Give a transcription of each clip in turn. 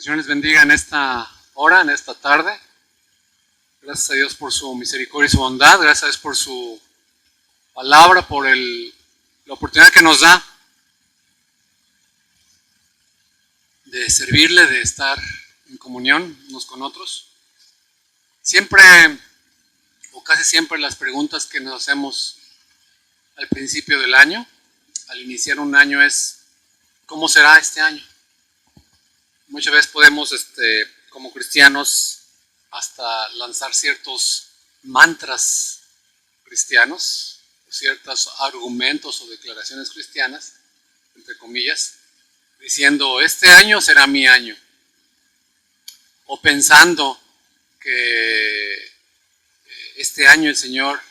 El Señor les bendiga en esta hora, en esta tarde. Gracias a Dios por su misericordia y su bondad. Gracias a Dios por su palabra, por la oportunidad que nos da de servirle, de estar en comunión unos con otros. Siempre, o casi siempre, las preguntas que nos hacemos al principio del año, al iniciar un año, es ¿cómo será este año? Muchas veces podemos, como cristianos, hasta lanzar ciertos mantras cristianos, ciertos argumentos o declaraciones cristianas, entre comillas, diciendo, este año será mi año. O pensando que este año el Señor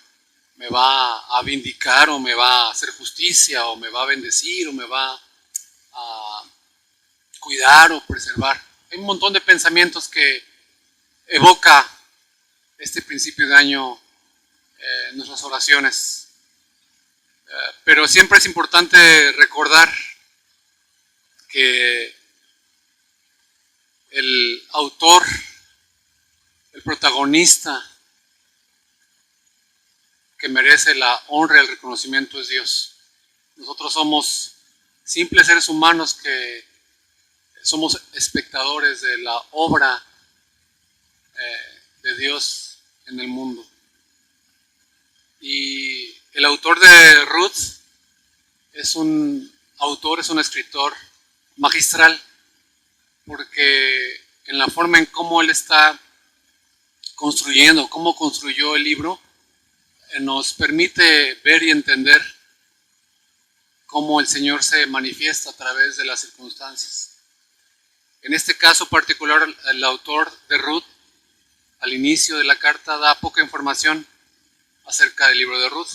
me va a vindicar, o me va a hacer justicia, o me va a bendecir, o me va a cuidar o preservar. Hay un montón de pensamientos que evoca este principio de año en nuestras oraciones. Pero siempre es importante recordar que el autor, el protagonista que merece la honra y el reconocimiento es Dios. Nosotros somos simples seres humanos que somos espectadores de la obra de Dios en el mundo. Y el autor de Ruth es un escritor magistral, porque en la forma en cómo él está construyendo, cómo construyó el libro, nos permite ver y entender cómo el Señor se manifiesta a través de las circunstancias. En este caso particular, el autor de Ruth, al inicio de la carta, da poca información acerca del libro de Ruth.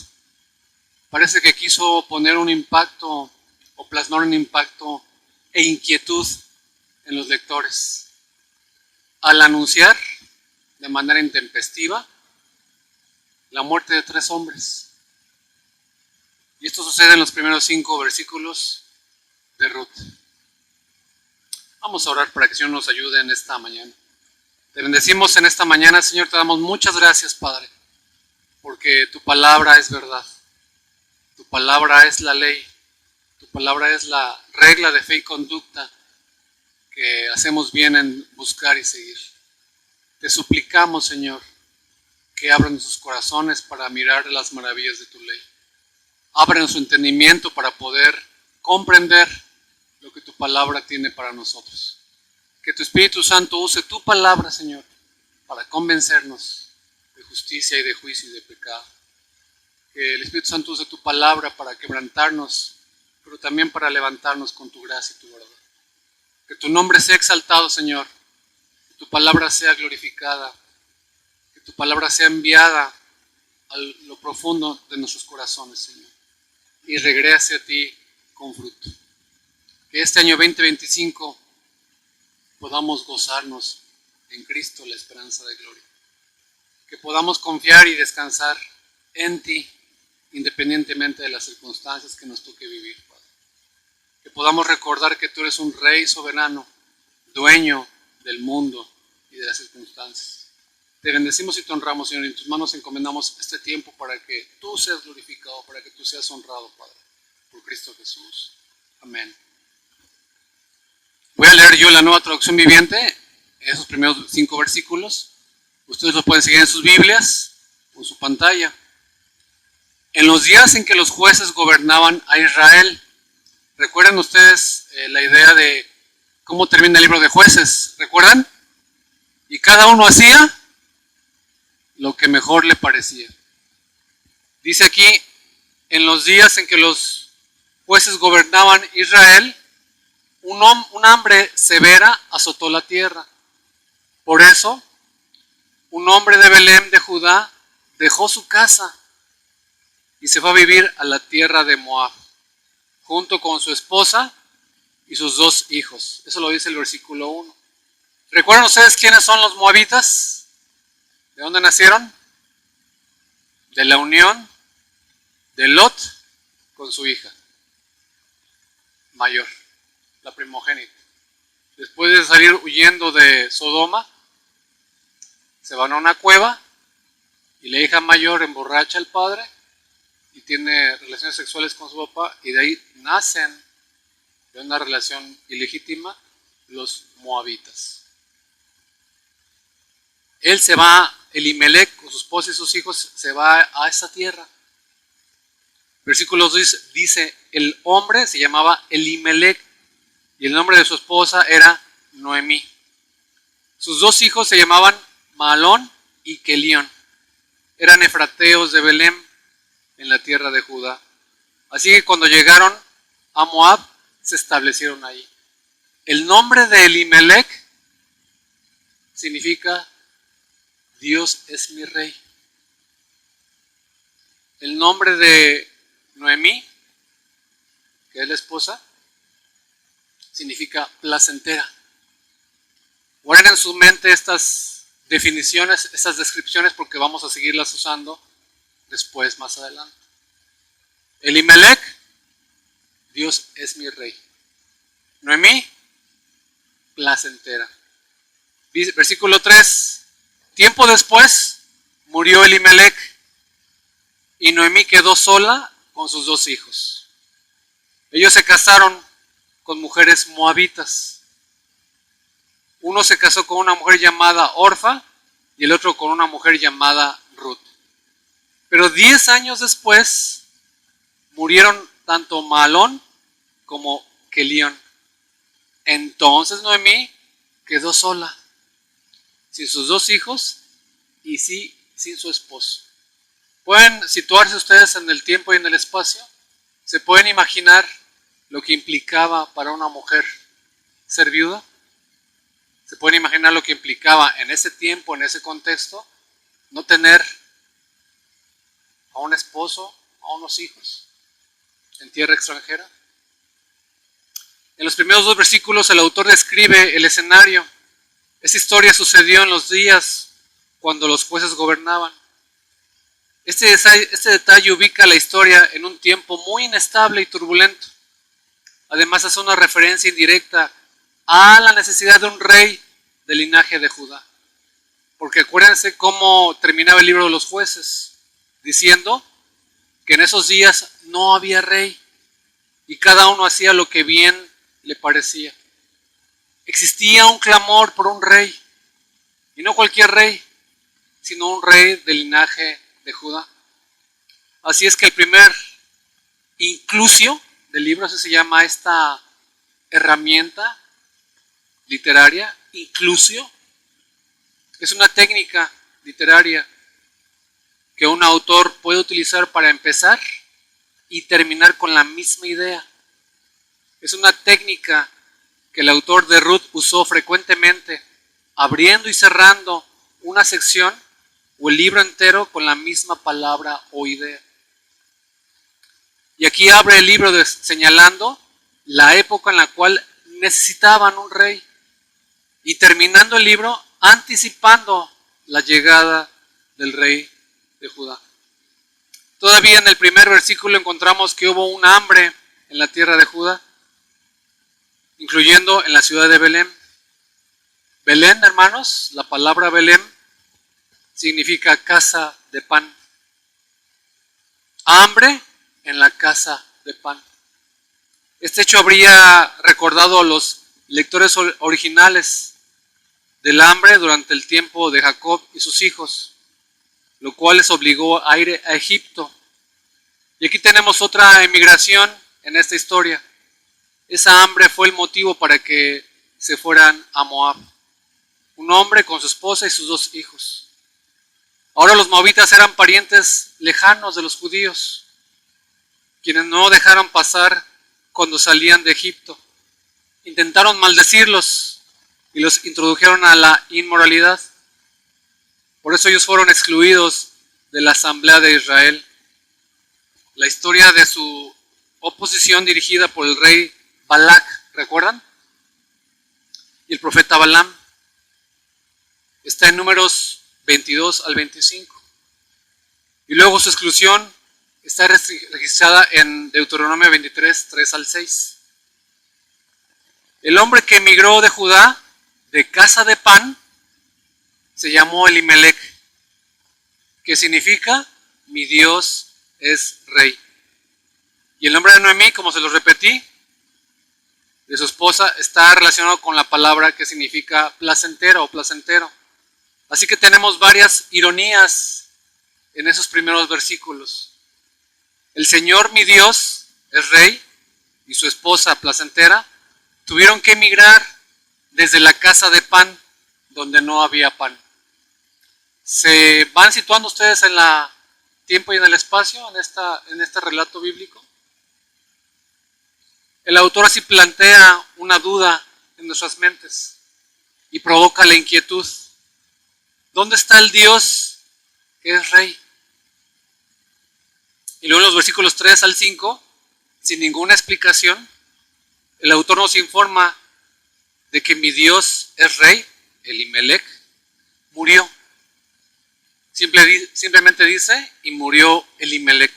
Parece que quiso poner un impacto o plasmar un impacto e inquietud en los lectores al anunciar de manera intempestiva la muerte de 3 hombres. Y esto sucede en los primeros 5 versículos de Ruth. Vamos a orar para que el Señor nos ayude en esta mañana. Te bendecimos en esta mañana, Señor. Te damos muchas gracias, Padre, porque tu palabra es verdad. Tu palabra es la ley. Tu palabra es la regla de fe y conducta que hacemos bien en buscar y seguir. Te suplicamos, Señor, que abran sus corazones para mirar las maravillas de tu ley. Abran su entendimiento para poder comprender lo que tu palabra tiene para nosotros. Que tu Espíritu Santo use tu palabra, Señor, para convencernos de justicia y de juicio y de pecado. Que el Espíritu Santo use tu palabra para quebrantarnos, pero también para levantarnos con tu gracia y tu verdad. Que tu nombre sea exaltado, Señor. Que tu palabra sea glorificada. Que tu palabra sea enviada a lo profundo de nuestros corazones, Señor. Y regrese a ti con fruto. Que este año 2025 podamos gozarnos en Cristo, la esperanza de gloria. Que podamos confiar y descansar en ti, independientemente de las circunstancias que nos toque vivir, Padre. Que podamos recordar que tú eres un Rey soberano, dueño del mundo y de las circunstancias. Te bendecimos y te honramos, Señor, y en tus manos encomendamos este tiempo para que tú seas glorificado, para que tú seas honrado, Padre, por Cristo Jesús. Amén. Voy a leer yo la Nueva Traducción Viviente, esos primeros 5 versículos. Ustedes lo pueden seguir en sus Biblias o en su pantalla. En los días en que los jueces gobernaban a Israel, ¿recuerdan ustedes la idea de cómo termina el libro de Jueces? ¿Recuerdan? Y cada uno hacía lo que mejor le parecía. Dice aquí, en los días en que los jueces gobernaban Israel, un hambre severa azotó la tierra. Por eso, un hombre de Belén de Judá dejó su casa y se fue a vivir a la tierra de Moab, junto con su esposa y sus 2 hijos. Eso lo dice el versículo 1. ¿Recuerdan ustedes quiénes son los moabitas? ¿De dónde nacieron? De la unión de Lot con su hija mayor, la primogénita. Después de salir huyendo de Sodoma, se van a una cueva y la hija mayor emborracha al padre y tiene relaciones sexuales con su papá, y de ahí nacen de una relación ilegítima los moabitas. Él se va, Elimelec, con su esposa y sus hijos, se va a esa tierra. Versículo 2 dice, el hombre se llamaba Elimelec y el nombre de su esposa era Noemí. Sus dos hijos se llamaban Mahalón y Kelión. Eran efrateos de Belén, en la tierra de Judá. Así que cuando llegaron a Moab, se establecieron ahí. El nombre de Elimelec significa Dios es mi rey. El nombre de Noemí, que es la esposa, significa placentera. Guarden en su mente estas definiciones, estas descripciones, porque vamos a seguirlas usando después, más adelante. Elimelec, Dios es mi rey. Noemí, placentera. Versículo 3. Tiempo después murió Elimelec y Noemí quedó sola con sus dos hijos. Ellos se casaron con mujeres moabitas. Uno se casó con una mujer llamada Orfa y el otro con una mujer llamada Ruth. Pero 10 años después murieron tanto Mahalón como Kelión. Entonces Noemí quedó sola, sin sus dos hijos y sin su esposo. ¿Pueden situarse ustedes en el tiempo y en el espacio? ¿Se pueden imaginar lo que implicaba para una mujer ser viuda? ¿Se pueden imaginar lo que implicaba en ese tiempo, en ese contexto, no tener a un esposo, a unos hijos en tierra extranjera? En los primeros 2 versículos el autor describe el escenario. Esta historia sucedió en los días cuando los jueces gobernaban. Este detalle ubica la historia en un tiempo muy inestable y turbulento. Además hace una referencia indirecta a la necesidad de un rey del linaje de Judá. Porque acuérdense cómo terminaba el libro de los jueces, diciendo que en esos días no había rey y cada uno hacía lo que bien le parecía. Existía un clamor por un rey, y no cualquier rey, sino un rey del linaje de Judá. Así es que el primer inclusio del libro, así se llama esta herramienta literaria, inclusio, es una técnica literaria que un autor puede utilizar para empezar y terminar con la misma idea. Es una técnica que el autor de Ruth usó frecuentemente, abriendo y cerrando una sección o el libro entero con la misma palabra o idea. Y aquí abre el libro señalando la época en la cual necesitaban un rey y terminando el libro anticipando la llegada del rey de Judá. Todavía en el primer versículo encontramos que hubo un hambre en la tierra de Judá, incluyendo en la ciudad de Belén. Belén, hermanos, la palabra Belén significa casa de pan. Hambre en la casa de pan. Este hecho habría recordado a los lectores originales del hambre durante el tiempo de Jacob y sus hijos, lo cual les obligó a ir a Egipto. Y aquí tenemos otra emigración en esta historia. Esa hambre fue el motivo para que se fueran a Moab. Un hombre con su esposa y sus dos hijos. Ahora los moabitas eran parientes lejanos de los judíos, quienes no dejaron pasar cuando salían de Egipto. Intentaron maldecirlos y los introdujeron a la inmoralidad. Por eso ellos fueron excluidos de la asamblea de Israel. La historia de su oposición dirigida por el rey Balac, ¿recuerdan? Y el profeta Balaam está en Números 22 al 25. Y luego su exclusión está registrada en Deuteronomio 23, 3 al 6. El hombre que emigró de Judá, de casa de pan, se llamó Elimelec, que significa mi Dios es rey. Y el nombre de Noemí, como se lo repetí, de su esposa, está relacionado con la palabra que significa placentera o placentero. Así que tenemos varias ironías en esos primeros versículos. El Señor, mi Dios, es rey, y su esposa placentera tuvieron que emigrar desde la casa de pan, donde no había pan. ¿Se van situando ustedes en el tiempo y en el espacio, en este relato bíblico? El autor así plantea una duda en nuestras mentes y provoca la inquietud. ¿Dónde está el Dios que es rey? Y luego en los versículos 3 al 5, sin ninguna explicación, el autor nos informa de que mi Dios es rey, Elimelec, murió. Simplemente dice, y murió Elimelec.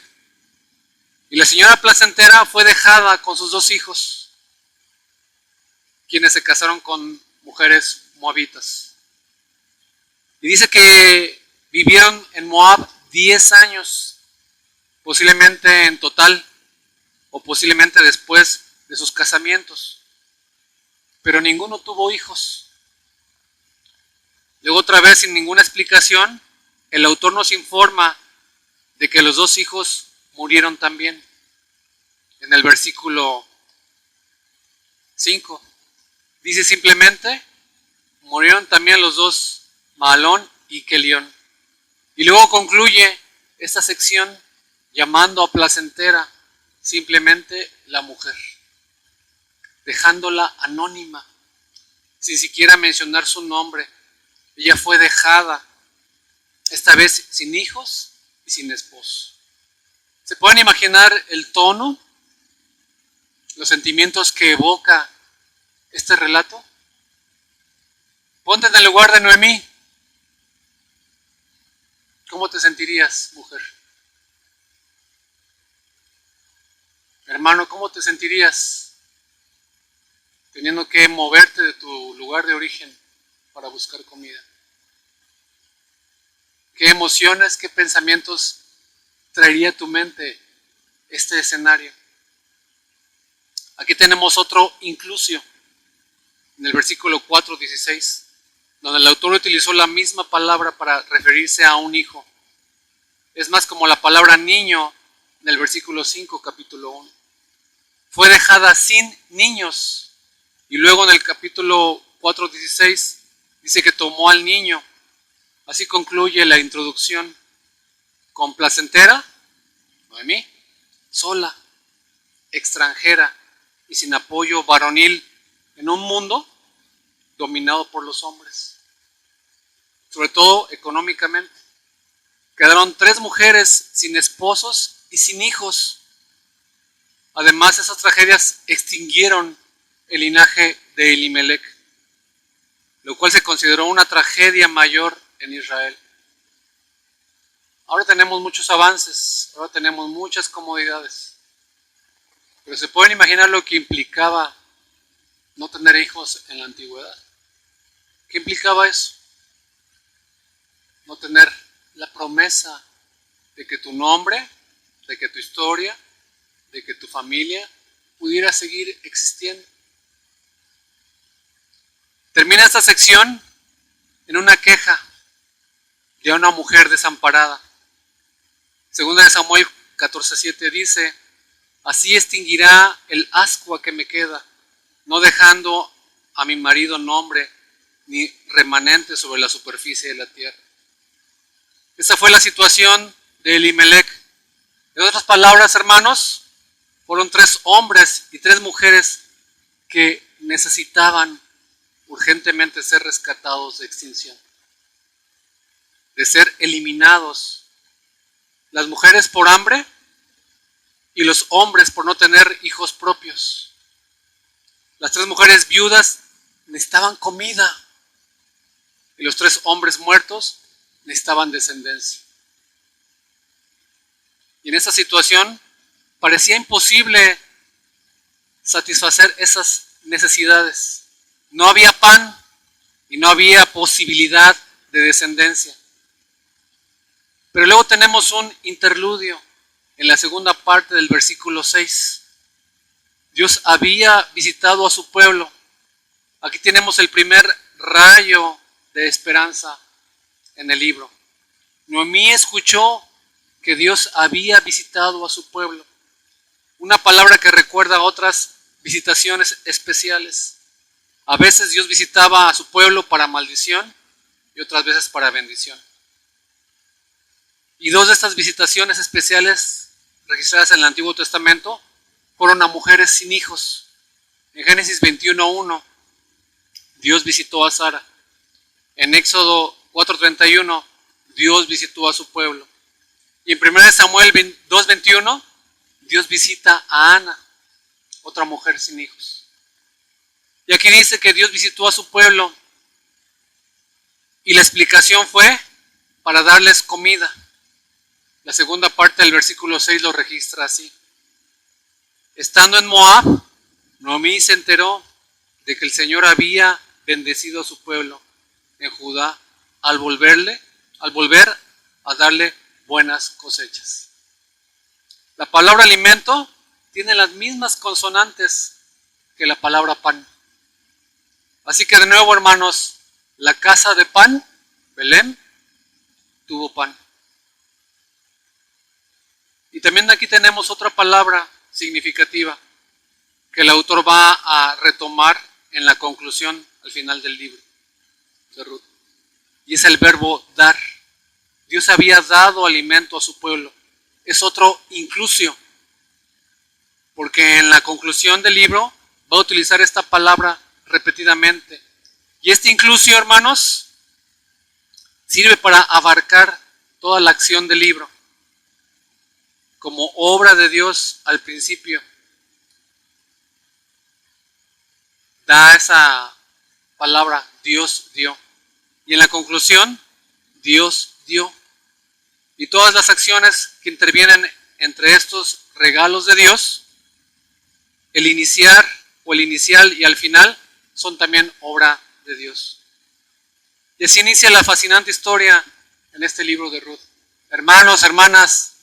Y la señora placentera fue dejada con sus 2 hijos, quienes se casaron con mujeres moabitas. Y dice que vivieron en Moab 10 años, posiblemente en total, o posiblemente después de sus casamientos. Pero ninguno tuvo hijos. Luego otra vez, sin ninguna explicación, el autor nos informa de que los 2 hijos murieron también. En el versículo 5 dice simplemente, murieron también los 2, Mahalón y Kelión. Y luego concluye esta sección llamando a placentera simplemente la mujer, dejándola anónima, sin siquiera mencionar su nombre. Ella fue dejada, esta vez sin hijos y sin esposo. ¿Se pueden imaginar el tono, los sentimientos que evoca este relato? Ponte en el lugar de Noemí. ¿Cómo te sentirías, mujer? Hermano, ¿cómo te sentirías teniendo que moverte de tu lugar de origen para buscar comida? ¿Qué emociones, qué pensamientos traería a tu mente este escenario? Aquí tenemos otro inclusio, en el versículo 4:16, donde el autor utilizó la misma palabra para referirse a un hijo. Es más como la palabra niño en el versículo 5, capítulo 1. Fue dejada sin niños. Y luego en el capítulo 4:16 dice que tomó al niño. Así concluye la introducción. Con placentera, Noemí, sola, extranjera y sin apoyo varonil en un mundo dominado por los hombres, sobre todo económicamente. Quedaron 3 mujeres sin esposos y sin hijos. Además, esas tragedias extinguieron el linaje de Elimelec, lo cual se consideró una tragedia mayor en Israel. Ahora tenemos muchos avances, ahora tenemos muchas comodidades, pero ¿se pueden imaginar lo que implicaba no tener hijos en la antigüedad? ¿Qué implicaba eso? No tener la promesa de que tu nombre, de que tu historia, de que tu familia pudiera seguir existiendo. Termina esta sección en una queja de una mujer desamparada. Segunda de Samuel 14:7 dice, así extinguirá el ascua que me queda, no dejando a mi marido nombre ni remanente sobre la superficie de la tierra. Esa fue la situación de Elimelec. En otras palabras, hermanos, fueron 3 hombres y 3 mujeres que necesitaban urgentemente ser rescatados de extinción, de ser eliminados. Las mujeres por hambre y los hombres por no tener hijos propios. Las 3 mujeres viudas necesitaban comida y los 3 hombres muertos necesitaban descendencia. Y en esa situación parecía imposible satisfacer esas necesidades. No había pan y no había posibilidad de descendencia. Pero luego tenemos un interludio en la segunda parte del versículo 6. Dios había visitado a su pueblo. Aquí tenemos el primer rayo de esperanza en el libro. Noemí escuchó que Dios había visitado a su pueblo. Una palabra que recuerda a otras visitaciones especiales. A veces Dios visitaba a su pueblo para maldición y otras veces para bendición. Y dos de estas visitaciones especiales registradas en el Antiguo Testamento fueron a mujeres sin hijos. En Génesis 21:1, Dios visitó a Sara. En Éxodo 4:31, Dios visitó a su pueblo. Y en 1 Samuel 2:21, Dios visita a Ana, otra mujer sin hijos. Y aquí dice que Dios visitó a su pueblo y la explicación fue para darles comida. La segunda parte del versículo 6 lo registra así. Estando en Moab, Noemí se enteró de que el Señor había bendecido a su pueblo en Judá al volver a darle buenas cosechas. La palabra alimento tiene las mismas consonantes que la palabra pan. Así que de nuevo, hermanos, la casa de pan, Belén, tuvo pan. Y también aquí tenemos otra palabra significativa que el autor va a retomar en la conclusión al final del libro de Ruth. Y es el verbo dar. Dios había dado alimento a su pueblo. Es otro inclusio, porque en la conclusión del libro va a utilizar esta palabra repetidamente. Y este inclusio, hermanos, sirve para abarcar toda la acción del libro, como obra de Dios al principio. Da esa palabra, Dios dio. Y en la conclusión, Dios dio. Y todas las acciones que intervienen entre estos regalos de Dios, el iniciar o el inicial y al final, son también obra de Dios. Y así inicia la fascinante historia en este libro de Ruth. Hermanos, hermanas,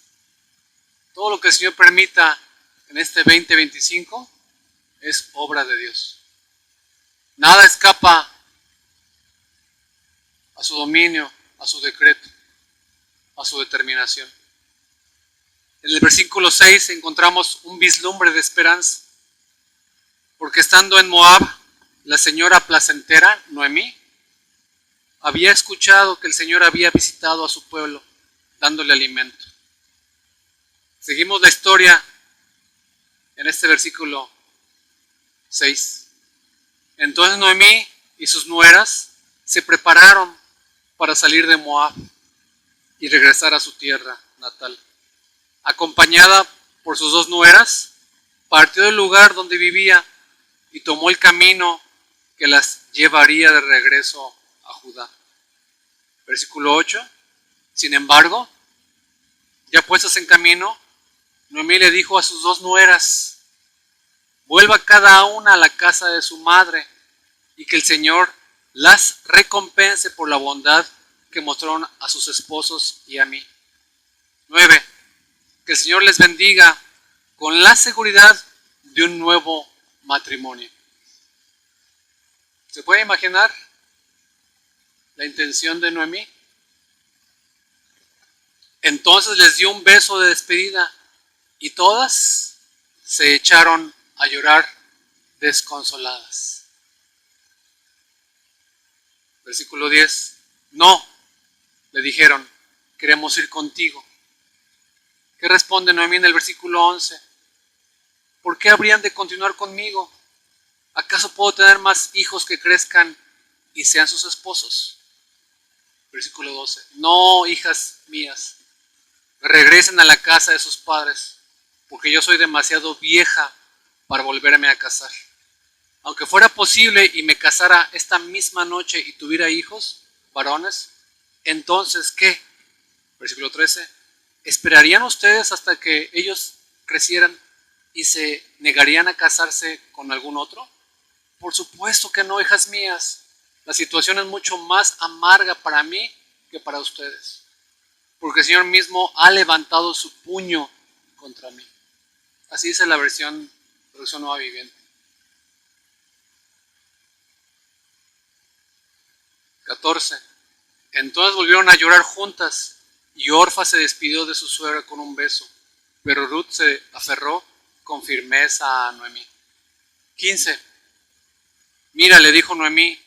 todo lo que el Señor permita en este 2025 es obra de Dios. Nada escapa a su dominio, a su decreto, a su determinación. En el versículo 6 encontramos un vislumbre de esperanza, porque estando en Moab, la señora placentera, Noemí, había escuchado que el Señor había visitado a su pueblo, dándole alimento. Seguimos la historia en este versículo 6. Entonces Noemí y sus nueras se prepararon para salir de Moab y regresar a su tierra natal. Acompañada por sus dos nueras, partió del lugar donde vivía y tomó el camino que las llevaría de regreso a Judá. Versículo 8. Sin embargo, ya puestas en camino, Noemí le dijo a sus dos nueras: vuelva cada una a la casa de su madre y que el Señor las recompense por la bondad que mostraron a sus esposos y a mí. 9. Que el Señor les bendiga con la seguridad de un nuevo matrimonio. ¿Se puede imaginar la intención de Noemí? Entonces les dio un beso de despedida y todas se echaron a llorar desconsoladas. Versículo 10. No, le dijeron, queremos ir contigo. ¿Qué responde Noemí en el versículo 11? ¿Por qué habrían de continuar conmigo? ¿Acaso puedo tener más hijos que crezcan y sean sus esposos? Versículo 12. No, hijas mías, regresen a la casa de sus padres, porque yo soy demasiado vieja para volverme a casar. Aunque fuera posible y me casara esta misma noche y tuviera hijos, varones, entonces, ¿qué? Versículo 13. ¿Esperarían ustedes hasta que ellos crecieran y se negarían a casarse con algún otro? por supuesto que no, hijas mías. La situación es mucho más amarga para mí que para ustedes. Porque el Señor mismo ha levantado su puño contra mí. Así dice la versión Nueva Viviente. 14. Entonces volvieron a llorar juntas y Orfa se despidió de su suegra con un beso, pero Ruth se aferró con firmeza a Noemí. 15. Mira, le dijo Noemí,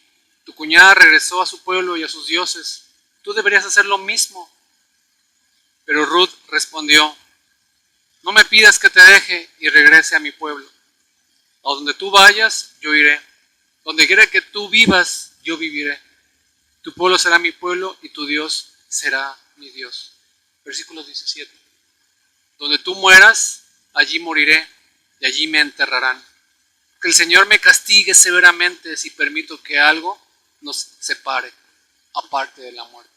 tu cuñada regresó a su pueblo y a sus dioses. Tú deberías hacer lo mismo. Pero Ruth respondió, no me pidas que te deje y regrese a mi pueblo. A donde tú vayas, yo iré. Donde quiera que tú vivas, yo viviré. Tu pueblo será mi pueblo y tu Dios será mi Dios. Versículo 17. Donde tú mueras, allí moriré y allí me enterrarán. Que el Señor me castigue severamente si permito que algo nos separe aparte de la muerte.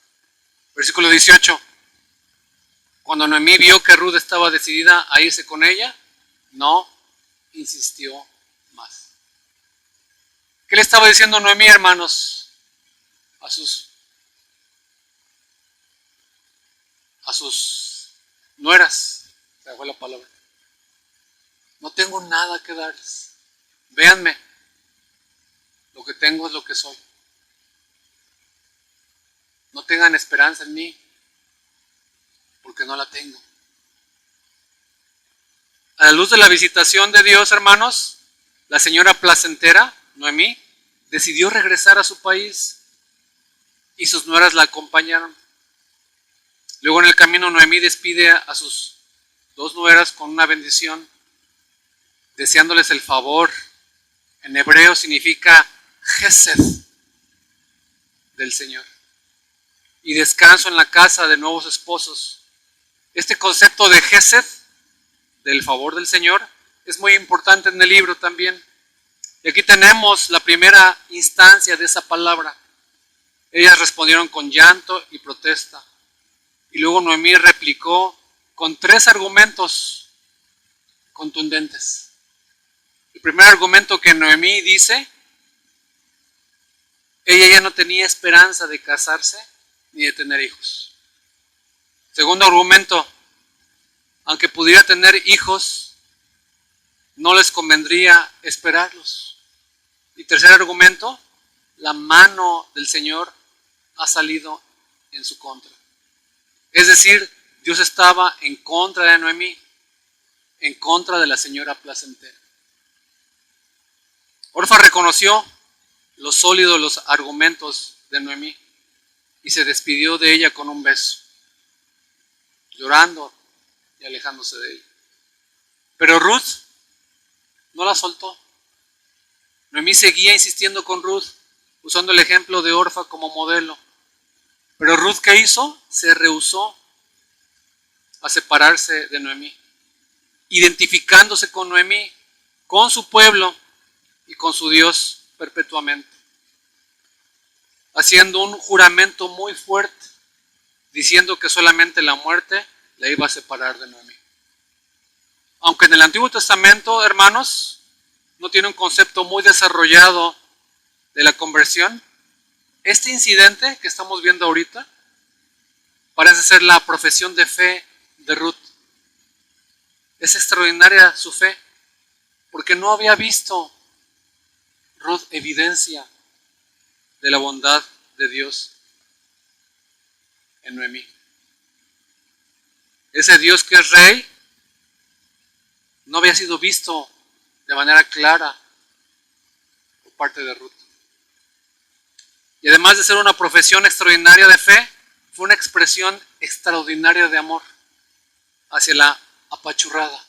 Versículo 18. Cuando Noemí vio que Ruth estaba decidida a irse con ella, no insistió más. ¿Qué le estaba diciendo Noemí, hermanos? A sus nueras, se fue la palabra. No tengo nada que darles. Véanme, lo que tengo es lo que soy. No tengan esperanza en mí, porque no la tengo. A la luz de la visitación de Dios, hermanos, la señora placentera, Noemí, decidió regresar a su país y sus nueras la acompañaron. Luego en el camino Noemí despide a sus dos nueras con una bendición, deseándoles el favor. En hebreo significa Gesed del Señor. Y descanso en la casa de nuevos esposos. Este concepto de Gesed, del favor del Señor, es muy importante en el libro también. Y aquí tenemos la primera instancia de esa palabra. Ellas respondieron con llanto y protesta. Y luego Noemí replicó con 3 argumentos contundentes. El primer argumento que Noemí dice, ella ya no tenía esperanza de casarse ni de tener hijos. Segundo argumento, aunque pudiera tener hijos, no les convendría esperarlos. Y tercer argumento, la mano del Señor ha salido en su contra. Es decir, Dios estaba en contra de Noemí, en contra de la señora placentera. Orfa reconoció lo sólido de los argumentos de Noemí y se despidió de ella con un beso, llorando y alejándose de ella. Pero Ruth no la soltó. Noemí seguía insistiendo con Ruth, usando el ejemplo de Orfa como modelo. Pero Ruth, ¿qué hizo? Se rehusó a separarse de Noemí, identificándose con Noemí, con su pueblo y con su Dios perpetuamente, haciendo un juramento muy fuerte, diciendo que solamente la muerte la iba a separar de Noemí. Aunque en el Antiguo Testamento, hermanos, no tiene un concepto muy desarrollado de la conversión, este incidente que estamos viendo ahorita parece ser la profesión de fe de Ruth. Es extraordinaria su fe, porque no había visto Ruth evidencia de la bondad de Dios en Noemí. Ese Dios que es rey no había sido visto de manera clara por parte de Ruth. Y además de ser una profesión extraordinaria de fe, fue una expresión extraordinaria de amor hacia la apachurrada,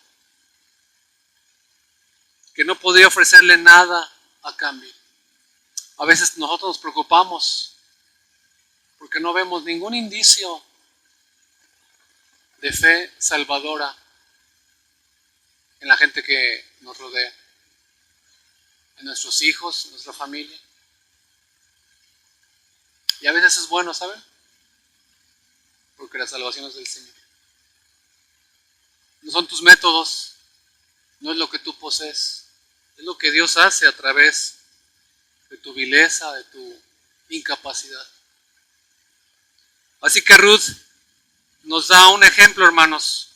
que no podía ofrecerle nada a cambio. A veces nosotros nos preocupamos porque no vemos ningún indicio de fe salvadora en la gente que nos rodea, en nuestros hijos, en nuestra familia. Y a veces es bueno, ¿saben? Porque la salvación es del Señor. No son tus métodos, no es lo que tú posees, es lo que Dios hace a través de tu vileza, de tu incapacidad. Así que Ruth nos da un ejemplo, hermanos,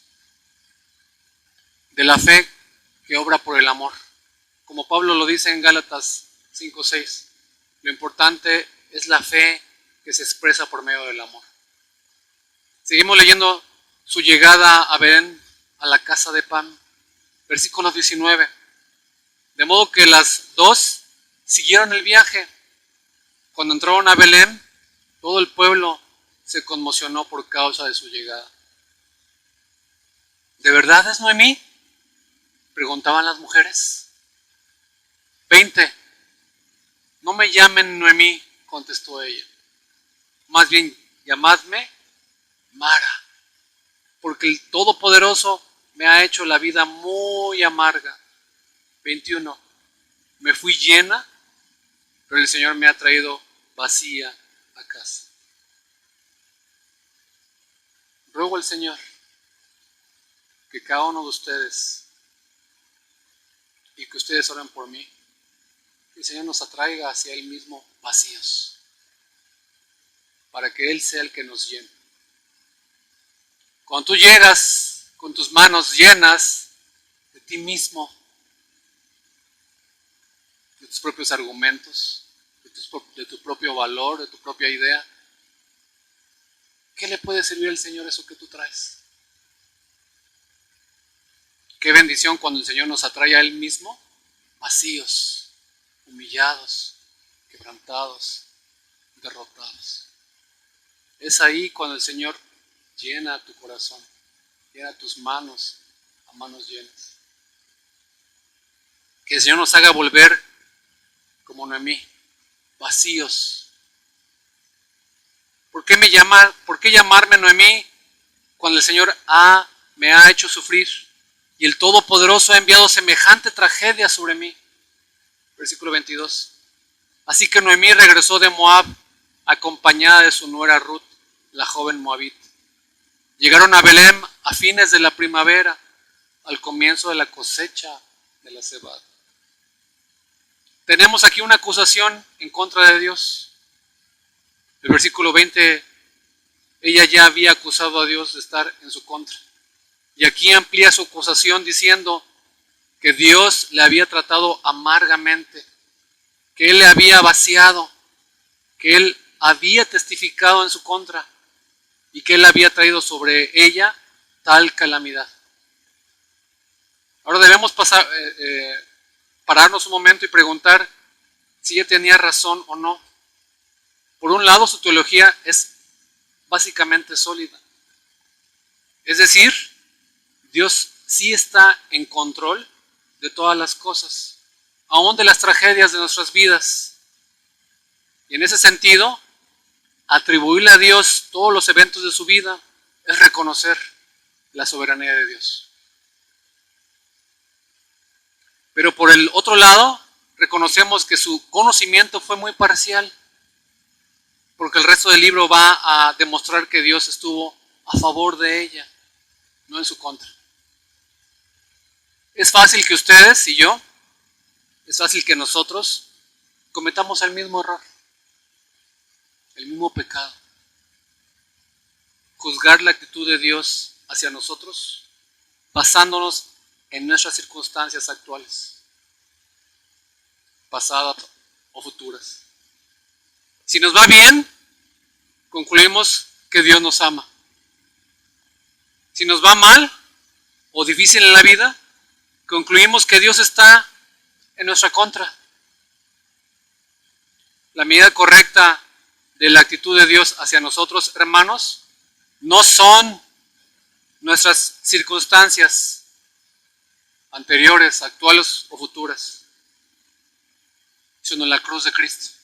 de la fe que obra por el amor. Como Pablo lo dice en Gálatas 5:6, lo importante es la fe que se expresa por medio del amor. Seguimos leyendo su llegada a Belén, a la casa de pan, versículo 19. De modo que las dos siguieron el viaje. Cuando entraron a Belén, todo el pueblo se conmocionó por causa de su llegada. ¿De verdad es Noemí?, preguntaban las mujeres. 20. No me llamen Noemí, contestó ella. Más bien, llamadme Mara, porque el Todopoderoso me ha hecho la vida muy amarga. 21. Me fui llena, pero el Señor me ha traído vacía a casa. Ruego al Señor que cada uno de ustedes, y que ustedes oren por mí, que el Señor nos atraiga hacia Él mismo vacíos, para que Él sea el que nos llene. Cuando tú llegas con tus manos llenas de ti mismo, de tus propios argumentos, de tu propio valor, de tu propia idea, ¿qué le puede servir al Señor eso que tú traes? Qué bendición cuando el Señor nos atrae a Él mismo vacíos, humillados, quebrantados, derrotados. Es ahí cuando el Señor llena tu corazón, llena tus manos a manos llenas. Que el Señor nos haga volver como Noemí, vacíos. ¿Por qué llamarme Noemí cuando el Señor me ha hecho sufrir y el Todopoderoso ha enviado semejante tragedia sobre mí? Versículo 22. Así que Noemí regresó de Moab acompañada de su nuera Ruth, la joven moabita. Llegaron a Belén a fines de la primavera, al comienzo de la cosecha de la cebada. Tenemos aquí una acusación en contra de Dios. El versículo 20, ella ya había acusado a Dios de estar en su contra. Y aquí amplía su acusación diciendo que Dios le había tratado amargamente, que Él le había vaciado, que Él había testificado en su contra y que Él había traído sobre ella tal calamidad. Ahora debemos pararnos un momento y preguntar si ella tenía razón o no. Por un lado, su teología es básicamente sólida. Es decir, Dios sí está en control de todas las cosas, aún de las tragedias de nuestras vidas. Y en ese sentido, atribuirle a Dios todos los eventos de su vida es reconocer la soberanía de Dios. Pero por el otro lado, reconocemos que su conocimiento fue muy parcial, porque el resto del libro va a demostrar que Dios estuvo a favor de ella, no en su contra. Es fácil que ustedes y yo, es fácil que nosotros cometamos el mismo error, el mismo pecado. Juzgar la actitud de Dios hacia nosotros basándonos en nuestras circunstancias actuales, pasadas o futuras. Si nos va bien, concluimos que Dios nos ama. Si nos va mal o difícil en la vida, concluimos que Dios está en nuestra contra. La medida correcta de la actitud de Dios hacia nosotros, hermanos, no son nuestras circunstancias anteriores, actuales o futuras, sino la cruz de Cristo.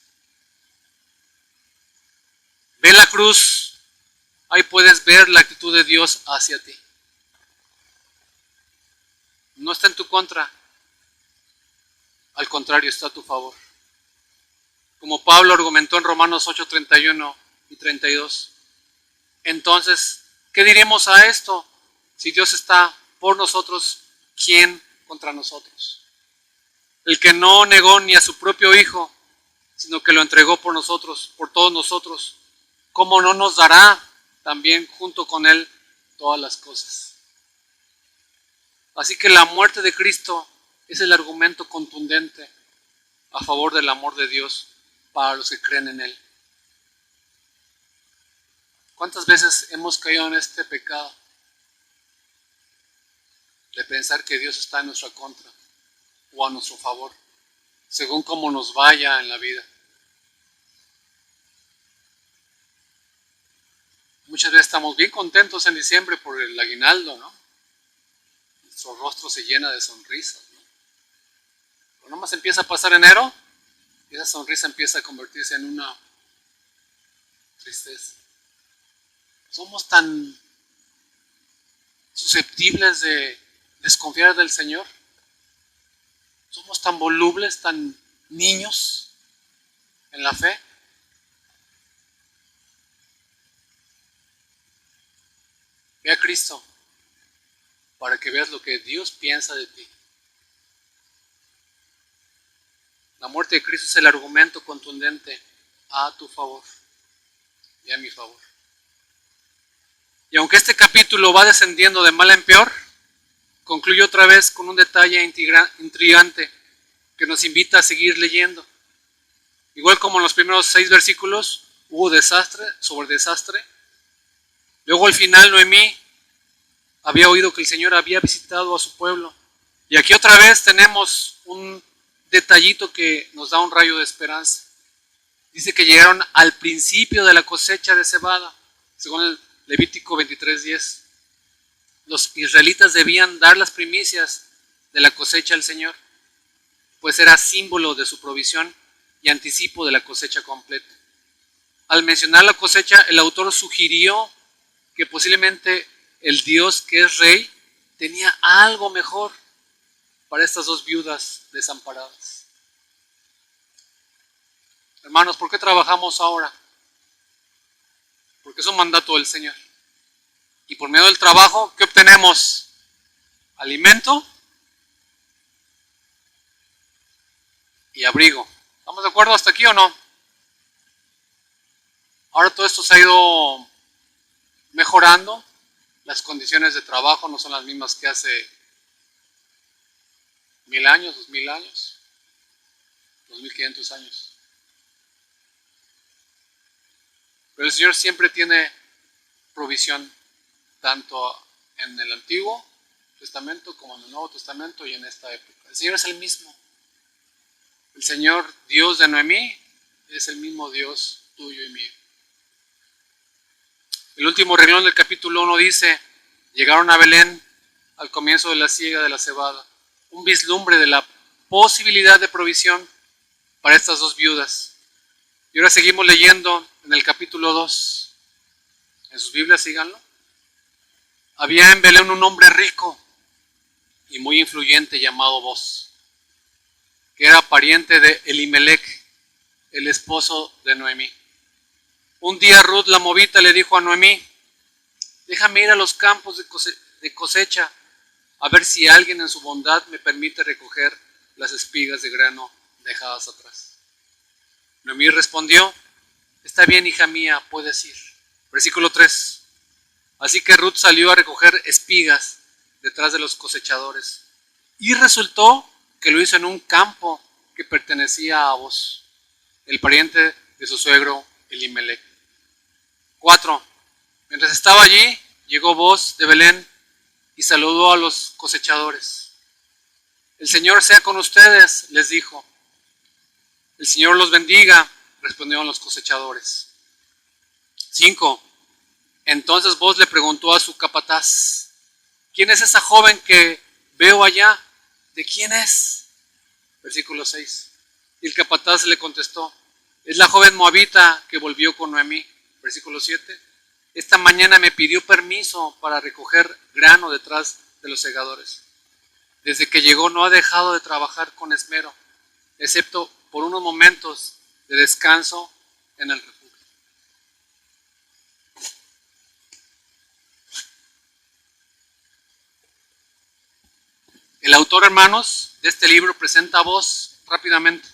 Ve la cruz, ahí puedes ver la actitud de Dios hacia ti. No está en tu contra, al contrario, está a tu favor. Como Pablo argumentó en Romanos 8, 31 y 32. Entonces, ¿qué diremos a esto? Si Dios está por nosotros, ¿quién contra nosotros? El que no negó ni a su propio Hijo, sino que lo entregó por nosotros, por todos nosotros, ¿cómo no nos dará también junto con Él todas las cosas? Así que la muerte de Cristo es el argumento contundente a favor del amor de Dios para los que creen en Él. ¿Cuántas veces hemos caído en este pecado de pensar que Dios está en nuestra contra o a nuestro favor, según cómo nos vaya en la vida? Muchas veces estamos bien contentos en diciembre por el aguinaldo, ¿no? Nuestro rostro se llena de sonrisas, ¿no? Pero nomás empieza a pasar enero y esa sonrisa empieza a convertirse en una tristeza. Somos tan susceptibles de desconfiar del Señor. Somos tan volubles, tan niños en la fe. Ve a Cristo para que veas lo que Dios piensa de ti. La muerte de Cristo es el argumento contundente a tu favor y a mi favor. Y aunque este capítulo va descendiendo de mal en peor, concluye otra vez con un detalle intrigante que nos invita a seguir leyendo. Igual como en los primeros 6 versículos hubo desastre sobre desastre. Luego al final Noemí había oído que el Señor había visitado a su pueblo. Y aquí otra vez tenemos un detallito que nos da un rayo de esperanza. Dice que llegaron al principio de la cosecha de cebada, según el Levítico 23:10. Los israelitas debían dar las primicias de la cosecha al Señor, pues era símbolo de su provisión y anticipo de la cosecha completa. Al mencionar la cosecha, el autor sugirió que posiblemente el Dios que es rey tenía algo mejor para estas dos viudas desamparadas. Hermanos, ¿por qué trabajamos ahora? Porque es un mandato del Señor. Y por medio del trabajo, ¿qué obtenemos? Alimento y abrigo. ¿Estamos de acuerdo hasta aquí o no? Ahora todo esto se ha ido mejorando. Las condiciones de trabajo no son las mismas que hace 1000 años, 2000 años, 2500 años. Pero el Señor siempre tiene provisión, tanto en el Antiguo Testamento como en el Nuevo Testamento y en esta época. El Señor es el mismo. El Señor Dios de Noemí es el mismo Dios tuyo y mío. El último renglón del capítulo 1 dice: llegaron a Belén al comienzo de la siega de la cebada. Un vislumbre de la posibilidad de provisión para estas dos viudas. Y ahora seguimos leyendo en el capítulo 2. En sus Biblias síganlo. Había en Belén un hombre rico y muy influyente llamado Boz, que era pariente de Elimelech, el esposo de Noemí. Un día Ruth la movita le dijo a Noemí: déjame ir a los campos de cosecha a ver si alguien en su bondad me permite recoger las espigas de grano dejadas atrás. Noemí respondió: está bien, hija mía, puedes ir. Versículo 3. Así que Ruth salió a recoger espigas detrás de los cosechadores. Y resultó que lo hizo en un campo que pertenecía a Boz, el pariente de su suegro Elimelech. 4. Mientras estaba allí, llegó Boz de Belén y saludó a los cosechadores. El Señor sea con ustedes, les dijo. El Señor los bendiga, respondieron los cosechadores. 5. Entonces Boz le preguntó a su capataz: ¿quién es esa joven que veo allá? ¿De quién es? Versículo 6. Y el capataz le contestó: es la joven moabita que volvió con Noemí. Versículo 7. Esta mañana me pidió permiso para recoger grano detrás de los segadores. Desde que llegó no ha dejado de trabajar con esmero, excepto por unos momentos de descanso en el refugio. El autor, hermanos, de este libro presenta a Boz rápidamente.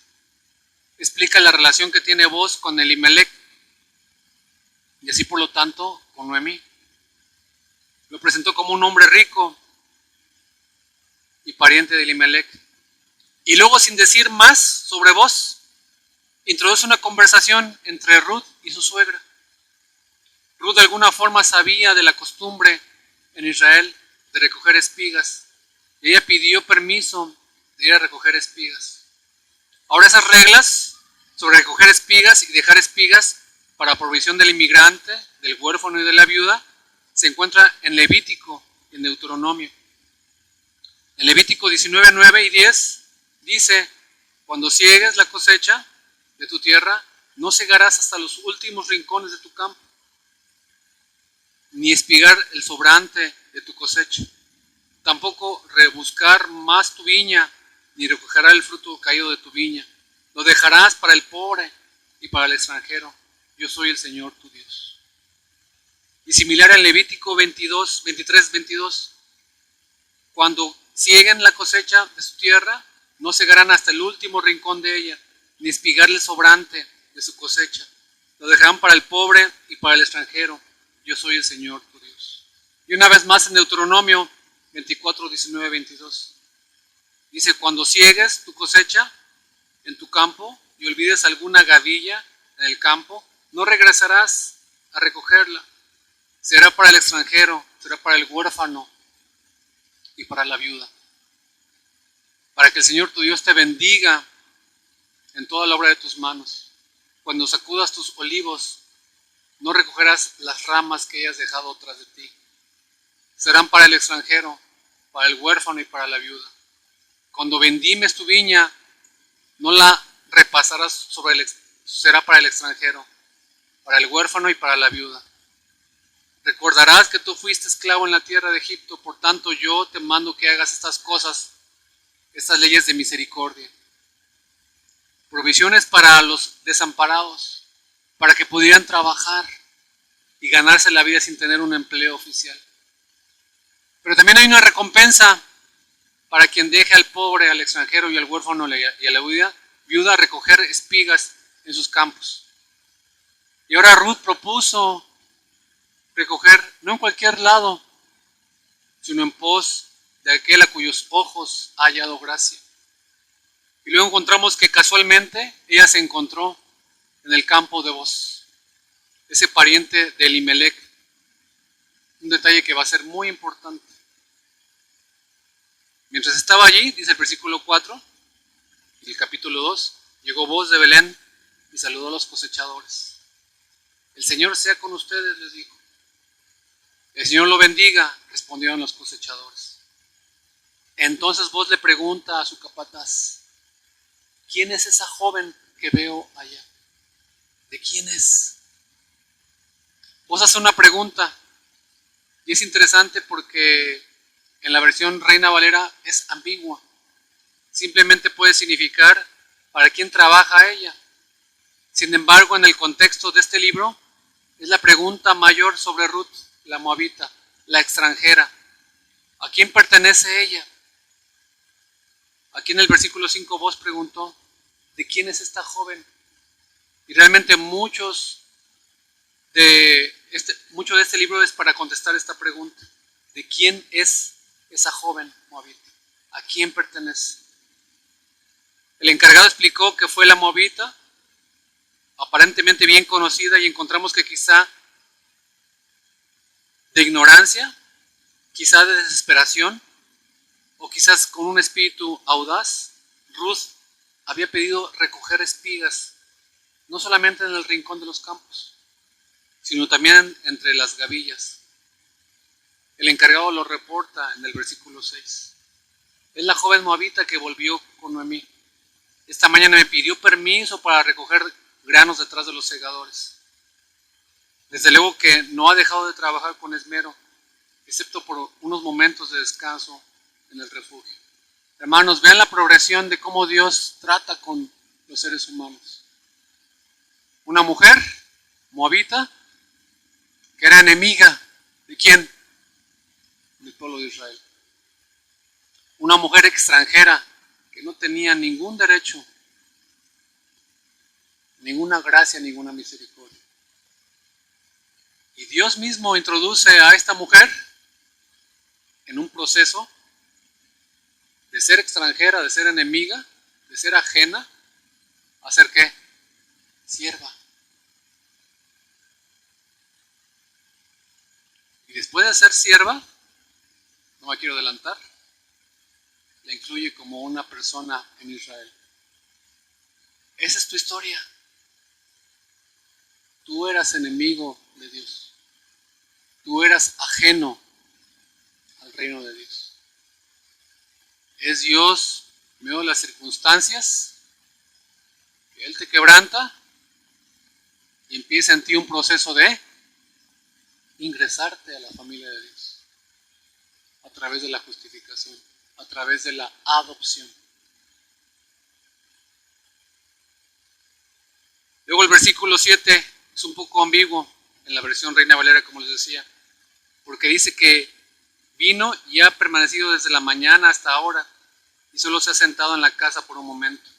explica la relación que tiene Booz con Elimelech y así por lo tanto con Noemí. Lo presentó como un hombre rico y pariente de Elimelech. Y luego, sin decir más sobre Booz, introduce una conversación entre Ruth y su suegra. Ruth de alguna forma sabía de la costumbre en Israel de recoger espigas. Y ella pidió permiso de ir a recoger espigas. Ahora esas reglas sobre recoger espigas y dejar espigas para provisión del inmigrante, del huérfano y de la viuda se encuentra en Levítico y en Deuteronomio. En Levítico 19, 9 y 10 dice: cuando ciegues la cosecha de tu tierra, no cegarás hasta los últimos rincones de tu campo, ni espigar el sobrante de tu cosecha. Tampoco rebuscar más tu viña, ni recogerás el fruto caído de tu viña. Lo dejarás para el pobre y para el extranjero. Yo soy el Señor tu Dios. Y similar en Levítico 22, 23, 22. Cuando cieguen la cosecha de su tierra, no cegarán hasta el último rincón de ella, ni espigarle el sobrante de su cosecha. Lo dejarán para el pobre y para el extranjero. Yo soy el Señor tu Dios. Y una vez más en Deuteronomio 24, 19, 22. Dice: cuando ciegues tu cosecha en tu campo y olvides alguna gavilla en el campo, no regresarás a recogerla. Será para el extranjero, será para el huérfano y para la viuda. Para que el Señor tu Dios te bendiga en toda la obra de tus manos. Cuando sacudas tus olivos, no recogerás las ramas que hayas dejado tras de ti. Serán para el extranjero, para el huérfano y para la viuda. Cuando vendimes tu viña, no la repasarás será para el extranjero, para el huérfano y para la viuda. Recordarás que tú fuiste esclavo en la tierra de Egipto, por tanto yo te mando que hagas estas cosas, estas leyes de misericordia. Provisiones para los desamparados, para que pudieran trabajar y ganarse la vida sin tener un empleo oficial. Pero también hay una recompensa para quien deje al pobre, al extranjero y al huérfano y a la viuda recoger espigas en sus campos. Y ahora Ruth propuso recoger no en cualquier lado, sino en pos de aquel a cuyos ojos ha hallado gracia. Y luego encontramos que casualmente ella se encontró en el campo de Booz, ese pariente de Elimelech. Un detalle que va a ser muy importante. Mientras estaba allí, dice el versículo 4 y el capítulo 2, llegó Booz de Belén y saludó a los cosechadores. El Señor sea con ustedes, les dijo. El Señor lo bendiga, respondieron los cosechadores. Entonces Booz le pregunta a su capataz: ¿quién es esa joven que veo allá? ¿De quién es? Booz hace una pregunta y es interesante porque en la versión Reina Valera es ambigua. Simplemente puede significar para quién trabaja ella. Sin embargo, en el contexto de este libro, es la pregunta mayor sobre Ruth, la moabita, la extranjera. ¿A quién pertenece ella? Aquí en el versículo 5 Booz preguntó: ¿de quién es esta joven? Y realmente mucho de este libro es para contestar esta pregunta: ¿de quién es esa joven moabita? ¿A quién pertenece? El encargado explicó que fue la moabita, aparentemente bien conocida, y encontramos que quizá de ignorancia, quizá de desesperación, o quizás con un espíritu audaz, Ruth había pedido recoger espigas, no solamente en el rincón de los campos, sino también entre las gavillas. El encargado lo reporta en el versículo 6. Es la joven moabita que volvió con Noemí. Esta mañana me pidió permiso para recoger granos detrás de los segadores. Desde luego que no ha dejado de trabajar con esmero, excepto por unos momentos de descanso en el refugio. Hermanos, vean la progresión de cómo Dios trata con los seres humanos. Una mujer moabita que era enemiga ¿de quién? Del pueblo de Israel. Una mujer extranjera que no tenía ningún derecho ninguna gracia, ninguna misericordia. Y Dios mismo introduce a esta mujer en un proceso de ser extranjera, de ser enemiga, de ser ajena, a ser ¿qué? Sierva. Y después de ser sierva, no me quiero adelantar, la incluye como una persona en Israel. Esa es tu historia. Tú eras enemigo de Dios. Tú eras ajeno al reino de Dios. Es Dios, en medio de las circunstancias, que Él te quebranta y empieza en ti un proceso de ingresarte a la familia de Dios a través de la justificación, a través de la adopción. Luego el versículo 7 es un poco ambiguo en la versión Reina Valera, como les decía, porque dice que vino y ha permanecido desde la mañana hasta ahora y solo se ha sentado en la casa por un momento.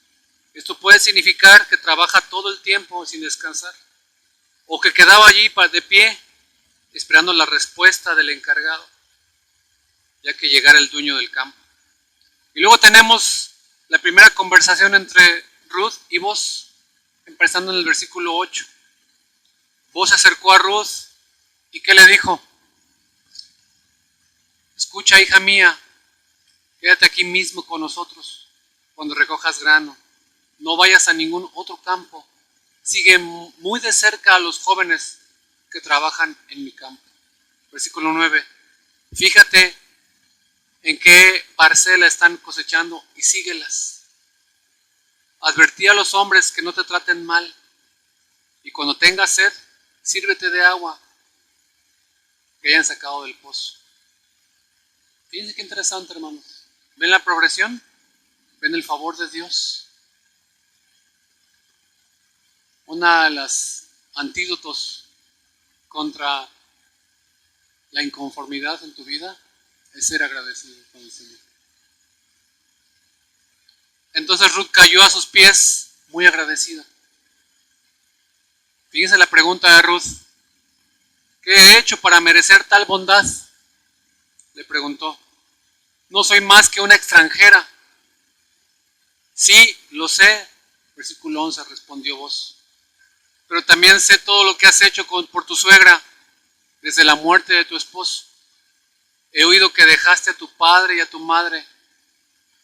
Esto puede significar que trabaja todo el tiempo sin descansar, o que quedaba allí de pie esperando la respuesta del encargado, ya que llegara el dueño del campo. Y luego tenemos la primera conversación entre Ruth y Boaz, empezando en el versículo 8. Boaz se acercó a Ruth y ¿qué le dijo? Escucha, hija mía, quédate aquí mismo con nosotros cuando recojas grano. No vayas a ningún otro campo. Sigue muy de cerca a los jóvenes que trabajan en mi campo. Versículo 9. Fíjate en qué parcela están cosechando y síguelas. Advertí a los hombres que no te traten mal. Y cuando tengas sed, sírvete de agua que hayan sacado del pozo. Fíjense qué interesante, hermanos. ¿Ven la progresión? ¿Ven el favor de Dios? Una de las antídotos contra la inconformidad en tu vida es ser agradecido con el Señor. Entonces Ruth cayó a sus pies muy agradecida. Fíjense la pregunta de Ruth. ¿Qué he hecho para merecer tal bondad? Le preguntó. No soy más que una extranjera. Sí, lo sé. Versículo 11 respondió Boaz. Pero también sé todo lo que has hecho por tu suegra desde la muerte de tu esposo. He oído que dejaste a tu padre y a tu madre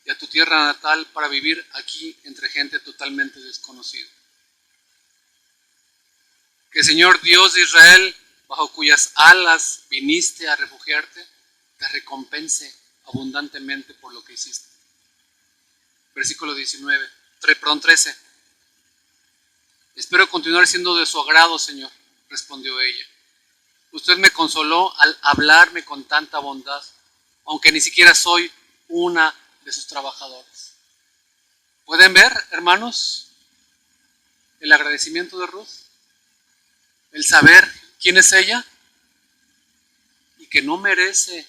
y a tu tierra natal para vivir aquí entre gente totalmente desconocida. Que el Señor Dios de Israel, bajo cuyas alas viniste a refugiarte, te recompense abundantemente por lo que hiciste. Versículo 13. Espero continuar siendo de su agrado, Señor, respondió ella. Usted me consoló al hablarme con tanta bondad, aunque ni siquiera soy una de sus trabajadoras. ¿Pueden ver, hermanos, el agradecimiento de Ruth? El saber quién es ella y que no merece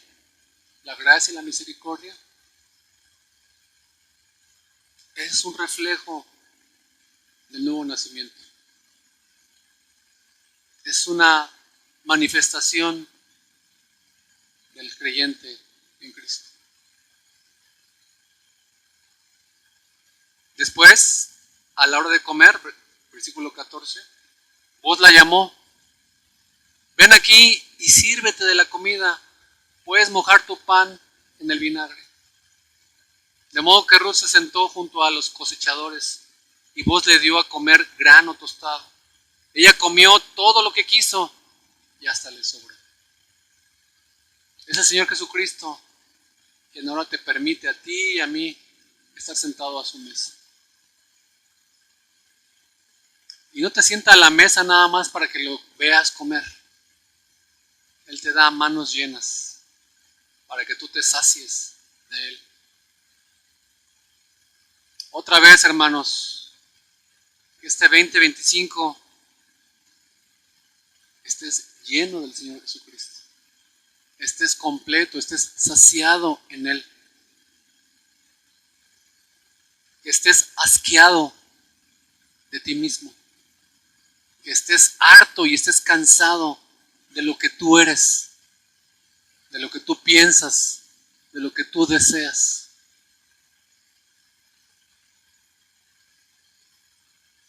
la gracia y la misericordia. Es un reflejo del nuevo nacimiento. Es una manifestación del creyente en Cristo. Después, a la hora de comer, versículo 14, Boaz la llamó. Ven aquí y sírvete de la comida. Puedes mojar tu pan en el vinagre. De modo que Ruth se sentó junto a los cosechadores y Boaz le dio a comer grano tostado. Ella comió todo lo que quiso y hasta le sobró. Es el Señor Jesucristo quien ahora te permite a ti y a mí estar sentado a su mesa. Y no te sienta a la mesa nada más para que lo veas comer. Él te da manos llenas para que tú te sacies de Él. Otra vez, hermanos, que este 2025 estés lleno del Señor Jesucristo. Estés completo, estés saciado en Él. Que estés asqueado de ti mismo. que estés harto y estés cansado de lo que tú eres, de lo que tú piensas, de lo que tú deseas.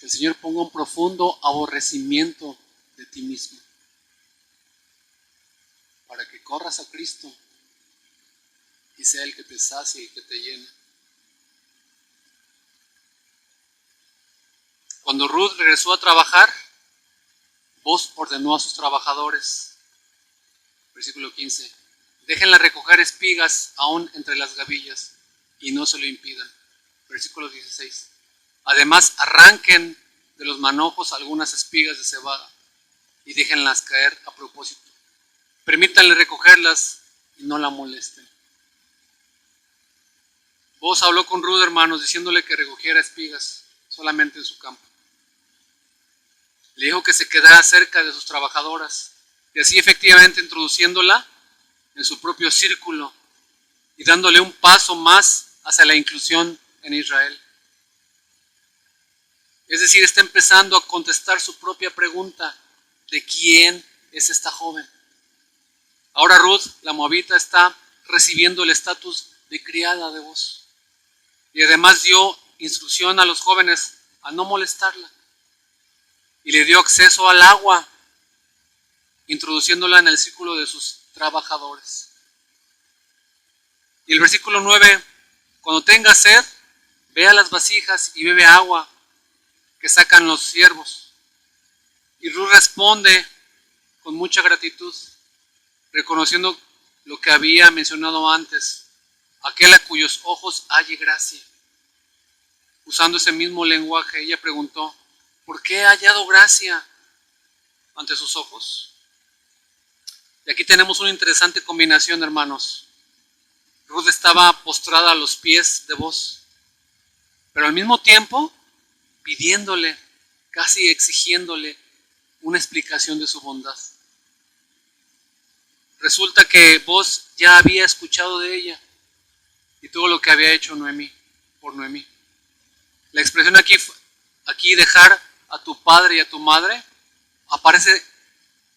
Que el Señor ponga un profundo aborrecimiento de ti mismo, para que corras a Cristo y sea el que te sacie y que te llene. Cuando Ruth regresó a trabajar, Boaz ordenó a sus trabajadores, versículo 15, déjenla recoger espigas aún entre las gavillas y no se lo impidan. Versículo 16, además arranquen de los manojos algunas espigas de cebada y déjenlas caer a propósito. Permítanle recogerlas y no la molesten. Boaz habló con Ruth, hermanos, diciéndole que recogiera espigas solamente en su campo. Le dijo que se quedara cerca de sus trabajadoras y así efectivamente introduciéndola en su propio círculo y dándole un paso más hacia la inclusión en Israel. Es decir, está empezando a contestar su propia pregunta de quién es esta joven. Ahora Ruth, la moabita, está recibiendo el estatus de criada de Boaz y además dio instrucción a los jóvenes a no molestarla. Y le dio acceso al agua, introduciéndola en el círculo de sus trabajadores. Y el versículo 9, cuando tengas sed, ve a las vasijas y bebe agua que sacan los siervos. Y Ruth responde con mucha gratitud, reconociendo lo que había mencionado antes, aquel a cuyos ojos halle gracia. Usando ese mismo lenguaje, ella preguntó, ¿por qué ha hallado gracia ante sus ojos? Y aquí tenemos una interesante combinación, hermanos. Ruth estaba postrada a los pies de Boaz, pero al mismo tiempo pidiéndole, casi exigiéndole una explicación de su bondad. Resulta que Boaz ya había escuchado de ella y todo lo que había hecho Noemí, por Noemí. La expresión aquí dejar a tu padre y a tu madre aparece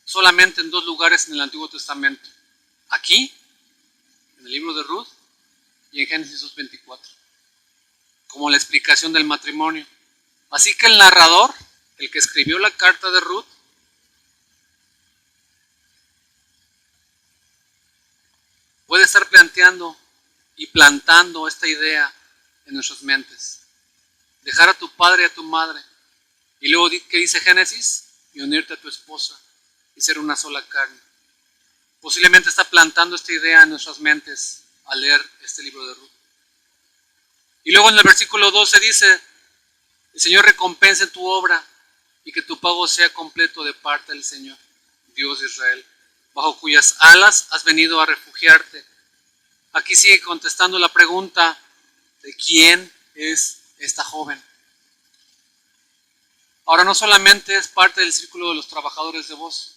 solamente en dos lugares en el Antiguo Testamento. Aquí, en el libro de Ruth, y en Génesis 2:24, como la explicación del matrimonio. Así que el narrador, el que escribió la carta de Ruth, puede estar planteando y plantando esta idea en nuestras mentes. Dejar a tu padre y a tu madre. Y luego, ¿qué dice Génesis? Y unirte a tu esposa y ser una sola carne. Posiblemente está plantando esta idea en nuestras mentes al leer este libro de Ruth. Y luego en el versículo 12 dice, el Señor recompense tu obra y que tu pago sea completo de parte del Señor, Dios de Israel, bajo cuyas alas has venido a refugiarte. Aquí sigue contestando la pregunta de quién es esta joven. Ahora no solamente es parte del círculo de los trabajadores de Boaz,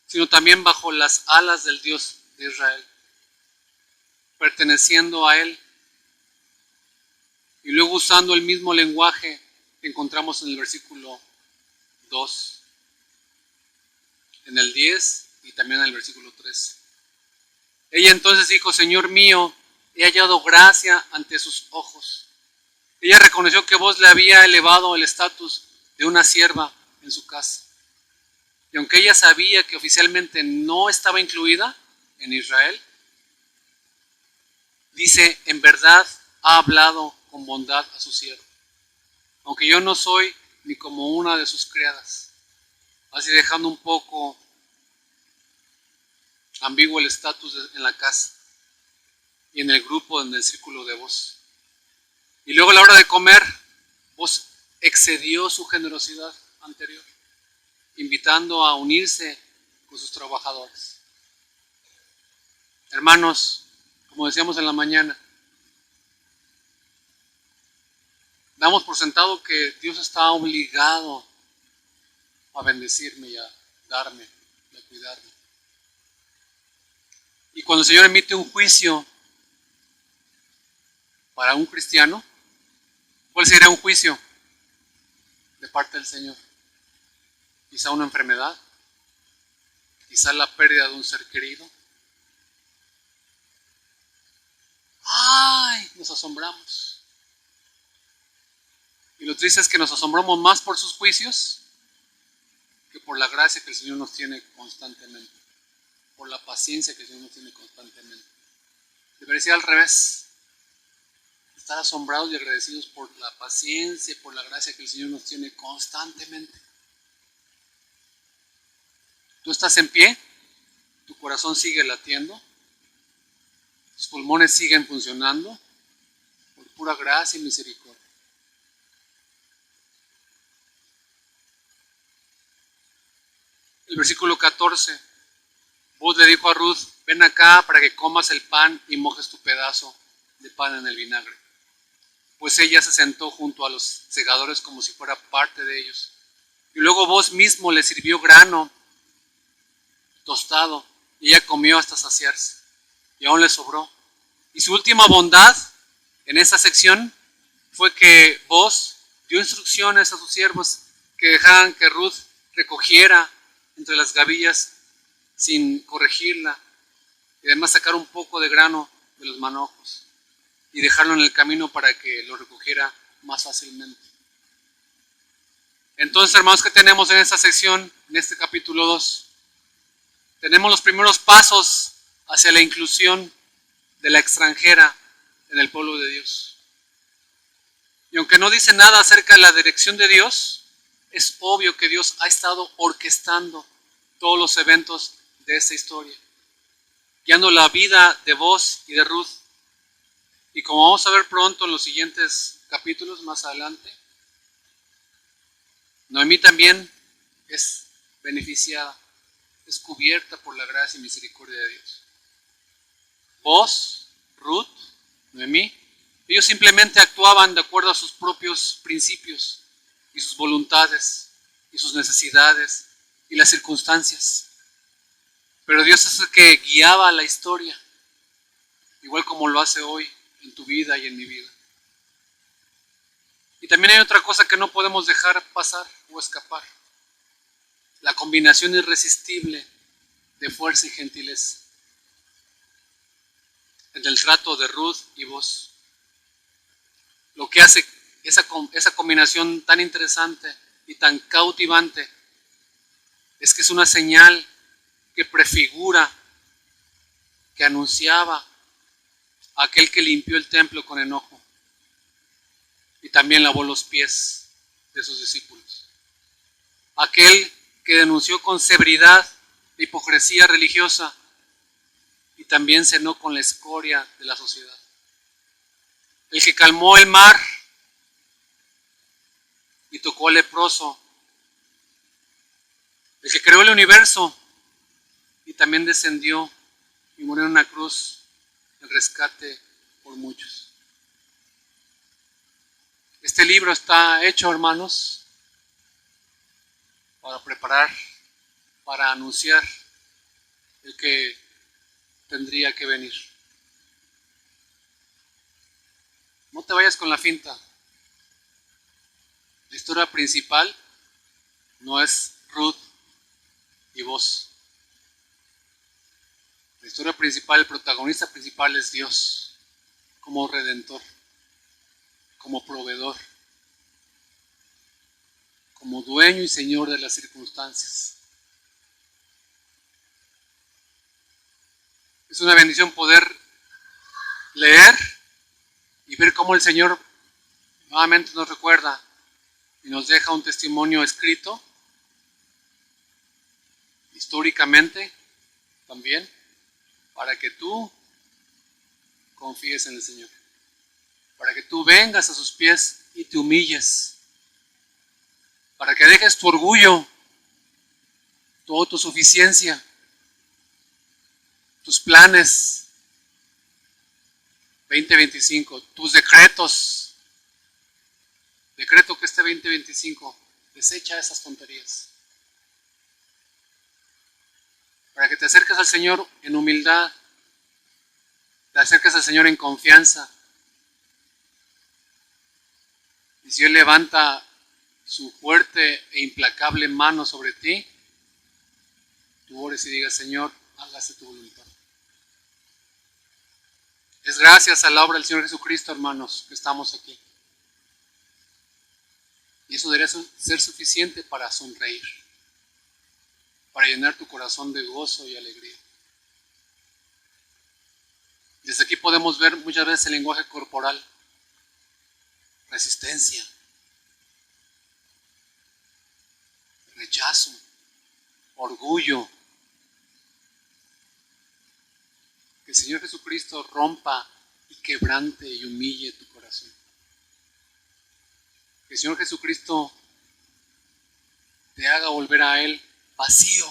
sino también bajo las alas del Dios de Israel, perteneciendo a Él. Y luego usando el mismo lenguaje que encontramos en el versículo 2, en el 10 y también en el versículo 3. Ella entonces dijo, Señor mío, he hallado gracia ante sus ojos. Ella reconoció que Boaz le había elevado el estatus de una sierva en su casa. Y aunque ella sabía que oficialmente no estaba incluida en Israel, dice, en verdad ha hablado con bondad a su siervo, aunque yo no soy ni como una de sus criadas. Así dejando un poco ambiguo el estatus en la casa y en el grupo, en el círculo de Boaz. Y luego a la hora de comer, Boaz excedió su generosidad anterior, invitando a unirse con sus trabajadores. Hermanos, como decíamos en la mañana, damos por sentado que Dios está obligado a bendecirme y a darme, y a cuidarme. Y cuando el Señor emite un juicio para un cristiano, ¿cuál sería un juicio de parte del Señor? quizá una enfermedad, quizá la pérdida de un ser querido. ¡Ay! Nos asombramos. Y lo triste es que nos asombramos más por sus juicios que por la gracia que el Señor nos tiene constantemente, por la paciencia que el Señor nos tiene constantemente. Debería ser al revés, estar asombrados y agradecidos por la paciencia y por la gracia que el Señor nos tiene constantemente. Tú estás en pie, tu corazón sigue latiendo, tus pulmones siguen funcionando por pura gracia y misericordia. El versículo 14, Boaz le dijo a Ruth, ven acá para que comas el pan y mojes tu pedazo de pan en el vinagre. Pues ella se sentó junto a los segadores como si fuera parte de ellos. Y luego Boaz mismo le sirvió grano tostado y ella comió hasta saciarse. Y aún le sobró. Y su última bondad en esa sección fue que Boaz dio instrucciones a sus siervos que dejaran que Ruth recogiera entre las gavillas sin corregirla y además sacar un poco de grano de los manojos y dejarlo en el camino para que lo recogiera más fácilmente. Entonces, hermanos, ¿qué tenemos en esta sección, en este capítulo 2? Tenemos los primeros pasos hacia la inclusión de la extranjera en el pueblo de Dios. Y aunque no dice nada acerca de la dirección de Dios, es obvio que Dios ha estado orquestando todos los eventos de esta historia, guiando la vida de Boaz y de Ruth. Y como vamos a ver pronto en los siguientes capítulos más adelante, Noemí también es beneficiada, es cubierta por la gracia y misericordia de Dios. Boaz, Ruth, Noemí, ellos simplemente actuaban de acuerdo a sus propios principios y sus voluntades y sus necesidades y las circunstancias. Pero Dios es el que guiaba la historia, igual como lo hace hoy en tu vida y en mi vida. Y también hay otra cosa que no podemos dejar pasar o escapar: la combinación irresistible de fuerza y gentileza entre el trato de Ruth y Boaz. Lo que hace esa combinación tan interesante y tan cautivante es que es una señal que prefigura, que anunciaba a aquel que limpió el templo con enojo y también lavó los pies de sus discípulos. Aquel que denunció con severidad la hipocresía religiosa y también cenó con la escoria de la sociedad. El que calmó el mar y tocó al leproso. El que creó el universo y también descendió y murió en una cruz en rescate por muchos. Este libro está hecho, hermanos, para preparar, para anunciar el que tendría que venir. No te vayas con la finta. La historia principal no es Ruth y Boaz. La historia principal, el protagonista principal es Dios, como redentor, como proveedor, como dueño y señor de las circunstancias. Es una bendición poder leer y ver cómo el Señor nuevamente nos recuerda y nos deja un testimonio escrito, históricamente también, para que tú confíes en el Señor, para que tú vengas a sus pies y te humilles, para que dejes tu orgullo, tu autosuficiencia, tus planes 2025, tus decretos. Decreto que este 2025 desecha esas tonterías, para que te acerques al Señor en humildad, te acerques al Señor en confianza. Y si Él levanta su fuerte e implacable mano sobre ti, tú ores y digas, Señor, hágase tu voluntad. Es gracias a la obra del Señor Jesucristo, hermanos, que estamos aquí. Y eso debería ser suficiente para sonreír, para llenar tu corazón de gozo y alegría. Desde aquí podemos ver muchas veces el lenguaje corporal, resistencia, rechazo, orgullo. Que el Señor Jesucristo rompa y quebrante y humille tu corazón. Que el Señor Jesucristo te haga volver a Él vacío,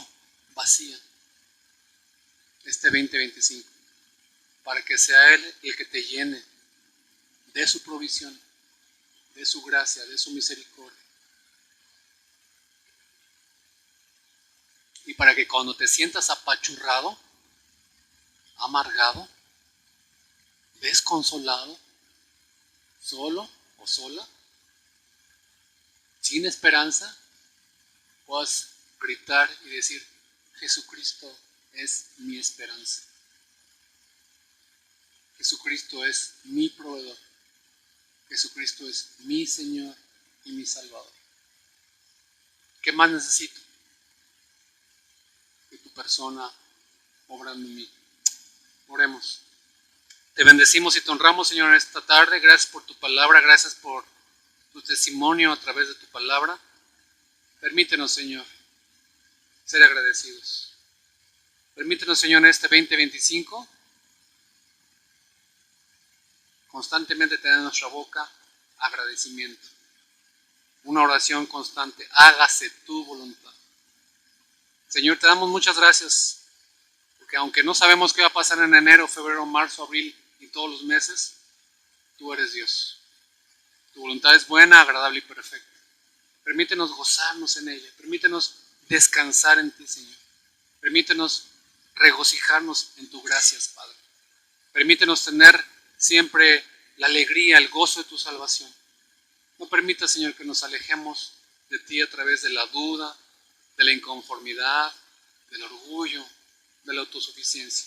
vacía, este 2025, para que sea Él el que te llene de su provisión, de su gracia, de su misericordia. Y para que cuando te sientas apachurrado, amargado, desconsolado, solo o sola, sin esperanza, puedas gritar y decir, Jesucristo es mi esperanza. Jesucristo es mi proveedor. Jesucristo es mi Señor y mi Salvador. ¿Qué más necesito? Que tu persona obrando en mí. Oremos. Te bendecimos y te honramos, Señor, esta tarde. Gracias por tu palabra, gracias por tu testimonio a través de tu palabra. Permítenos, Señor, ser agradecidos. Permítenos, Señor, en este 2025, constantemente tener en nuestra boca agradecimiento. Una oración constante. Hágase tu voluntad. Señor, te damos muchas gracias. Porque aunque no sabemos qué va a pasar en enero, febrero, marzo, abril y todos los meses, tú eres Dios. Tu voluntad es buena, agradable y perfecta. Permítenos gozarnos en ella. Permítenos descansar en ti, Señor. Permítenos regocijarnos en tu gracias, Padre. Permítenos tener siempre la alegría, el gozo de tu salvación. No permita, Señor, que nos alejemos de ti a través de la duda, de la inconformidad, del orgullo, de la autosuficiencia.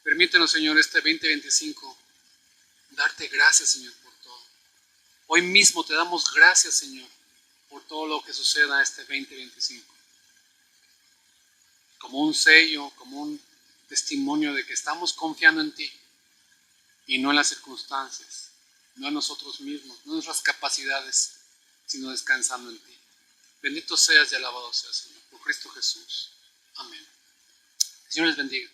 Permítenos, Señor, este 2025, darte gracias, Señor, por todo. Hoy mismo te damos gracias, Señor, por todo lo que suceda este 2025. Como un sello, como un testimonio de que estamos confiando en ti y no en las circunstancias, no en nosotros mismos, no en nuestras capacidades, sino descansando en ti. Bendito seas y alabado seas, Señor, por Cristo Jesús. Amén. El Señor les bendiga.